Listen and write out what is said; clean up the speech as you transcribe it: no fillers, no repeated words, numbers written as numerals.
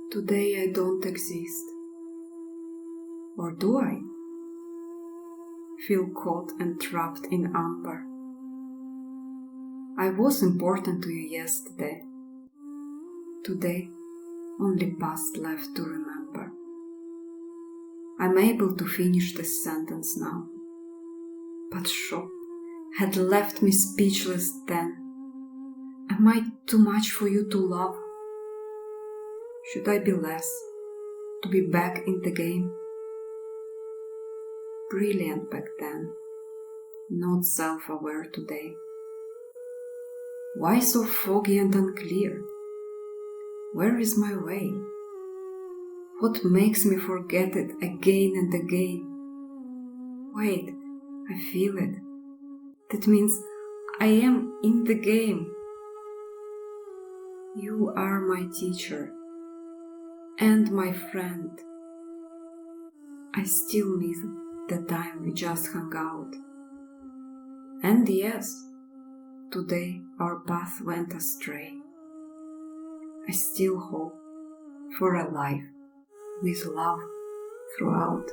Today I don't exist. Or do I? Feel caught and trapped in amber. I was important to you yesterday. Today, only past left to remember. I'm able to finish this sentence now. But shock had left me speechless then. Am I too much for you to love? Should I be less, to be back in the game? Brilliant back then, not self-aware today. Why so foggy and unclear? Where is my way? What makes me forget it again and again? Wait, I feel it. That means I am in the game. You are my teacher and my friend. I still miss the time we just hung out. And yes, today our path went astray. I still hope for a life with love throughout.